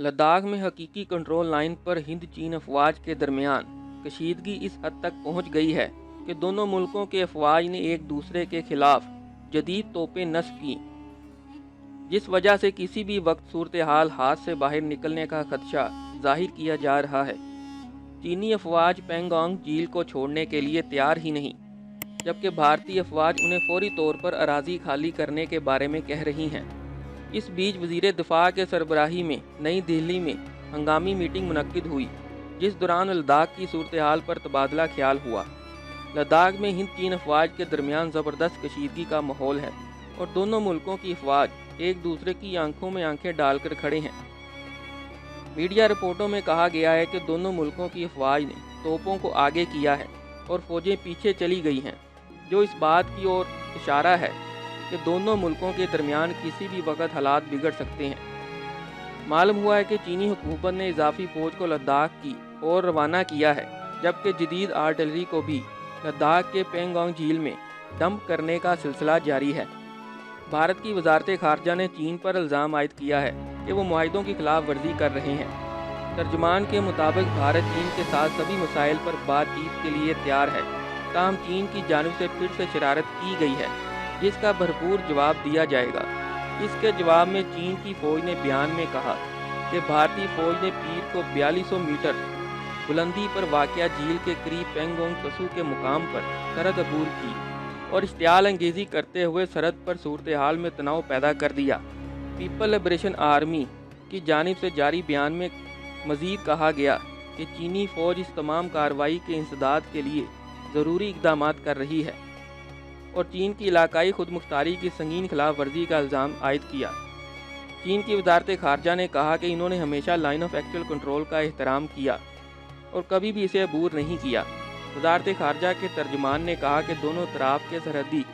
लद्दाख में हकीकी control line पर हिंद चीन अफवाज के दरमियान कशीदगी इस हद तक पहुंच गई है कि दोनों मुल्कों के अफवाज ने एक दूसरे के खिलाफ जदीद तोपें नस्ब की, जिस वजह से किसी भी वक्त सूरत हाल हाथ से बाहर निकलने का खदशा जाहिर किया जा रहा है। चीनी अफवाज पेंगोंग झील को छोड़ने के लिए तैयार ही नहीं, जबकि भारतीय अफवाज उन्हें फौरी तौर पर अराजी खाली करने के बारे में कह रही हैं। इस बीच वज़ीर दिफा के सरबराही में नई दिल्ली में हंगामी मीटिंग मुनक्किद हुई, जिस दौरान लद्दाख की सूरत हाल पर तबादला ख्याल हुआ। लद्दाख में हिंद चीन अफवाज के दरमियान ज़बरदस्त कशीदगी का माहौल है और दोनों मुल्कों की अफवाज एक दूसरे की आंखों में आंखें डालकर खड़े हैं। मीडिया रिपोर्टों में कहा गया है कि दोनों मुल्कों की अफवाज ने तोपों को आगे किया है और फौजें पीछे चली गई हैं, जो इस बात की ओर इशारा है कि दोनों मुल्कों के दरमियान किसी भी वक्त हालात बिगड़ सकते हैं। मालूम हुआ है कि चीनी हुकूमत ने इजाफी फौज को लद्दाख की ओर रवाना किया है, जबकि जदीद आर्टिलरी को भी लद्दाख के पेंगोंग झील में डंप करने का सिलसिला जारी है। भारत की वजारत खारजा ने चीन पर इल्ज़ाम आयद किया है कि वो मुआहिदों की खिलाफ वर्जी कर रहे हैं। तर्जुमान के मुताबिक भारत चीन के साथ सभी मसाइल पर बातचीत के लिए तैयार है, ताहम चीन की जानिब से फिर से शरारत की गई है, जिसका भरपूर जवाब दिया जाएगा। इसके जवाब में चीन की फौज ने बयान में कहा कि भारतीय फौज ने पीर को 4200 मीटर बुलंदी पर वाक़या झील के करीब पेंगोंग त्सू के मुकाम पर सरहद अबूर की और इश्तियाल अंगेज़ी करते हुए सरहद पर सूरत हाल में तनाव पैदा कर दिया। पीपल लिबरेशन आर्मी की जानिब से जारी बयान में मज़ीद कहा गया कि चीनी फ़ौज इस तमाम कार्रवाई के इंसदाद के लिए ज़रूरी इक़दाम कर रही है और चीन की इलाकाई खुद मुख्तारी की संगीन खिलाफ वर्जी का इल्ज़ाम आयद किया। चीन की वजारत खारजा ने कहा कि इन्होंने हमेशा लाइन ऑफ एक्चुअल कंट्रोल का एहतराम किया और कभी भी इसे अबूर नहीं किया। वजारत खारजा के तर्जुमान ने कहा कि दोनों तरफ के सरहदी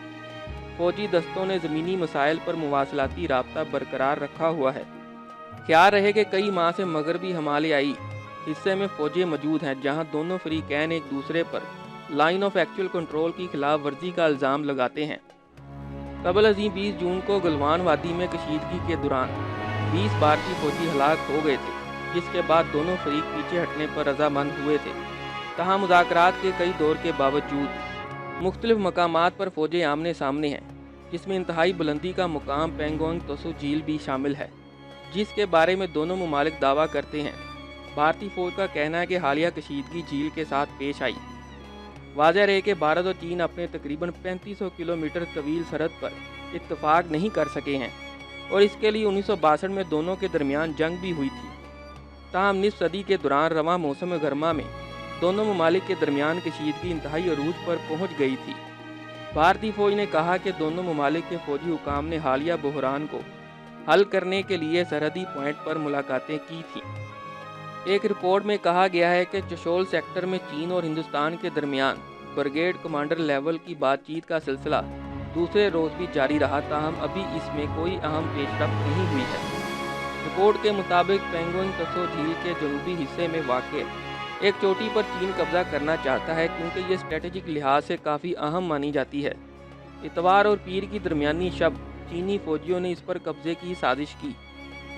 फौजी दस्तों ने ज़मीनी मसाइल पर मुवासलाती राब्ता बरकरार रखा हुआ है। ख्याल रहे कि कई माह से मगरबी हिमालयाई हिस्से में फ़ौजें मौजूद हैं, जहां दोनों फरीकैन एक दूसरे पर लाइन ऑफ एक्चुअल कंट्रोल की खिलाफ वर्जी का इल्ज़ाम लगाते हैं। कबल अज़ीं 20 जून को गलवान वादी में कशीदगी के दौरान 20 भारतीय फौजी हलाक हो गए थे, जिसके बाद दोनों फरीक पीछे हटने पर रजामंद हुए थे। तहाँ मुज़ाकरात के कई दौर के बावजूद मुख्तलिफ मकामात पर फौजें आमने सामने हैं, जिसमें इंतहाई बुलंदी का मुकाम पेंगोंग त्सू झील भी शामिल है, जिसके बारे में दोनों ममालिक दावा करते हैं। भारतीय फौज का कहना है कि हालिया कशीदगी झील के साथ पेश आई। वाज़ेह रहे कि भारत और चीन अपने तकरीबन 3500 किलोमीटर तवील सरहद पर इत्तफाक नहीं कर सके हैं और इसके लिए 1962 में दोनों के दरमियान जंग भी हुई थी। ताहम निस्फ सदी के दौरान रवां मौसम गर्मा में दोनों ममालिक के दरमियान कशीदगी इंतहाई अरूज पर पहुंच गई थी। भारतीय फौज ने कहा कि दोनों ममालिक के फौजी हुकाम ने हालिया बहरान को हल करने के लिए सरहदी पॉइंट पर मुलाकातें की थीं। एक रिपोर्ट में कहा गया है कि चशोल सेक्टर में चीन और हिंदुस्तान के दरमियान ब्रिगेड कमांडर लेवल की बातचीत का सिलसिला दूसरे रोज़ भी जारी रहा, ताहम अभी इसमें कोई अहम पेशरफ्त नहीं हुई है। रिपोर्ट के मुताबिक पेंगोंग त्सू झील के जनूबी हिस्से में वाक़ एक चोटी पर चीन कब्जा करना चाहता है, क्योंकि ये स्ट्रेटेजिक लिहाज से काफ़ी अहम मानी जाती है। इतवार और पीर की दरमियानी शब चीनी फ़ौजियों ने इस पर कब्जे की साजिश की,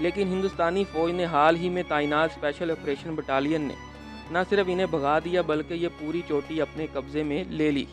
लेकिन हिंदुस्तानी फ़ौज ने हाल ही में तैनात स्पेशल ऑपरेशन बटालियन ने न सिर्फ इन्हें भगा दिया, बल्कि ये पूरी चोटी अपने कब्जे में ले ली।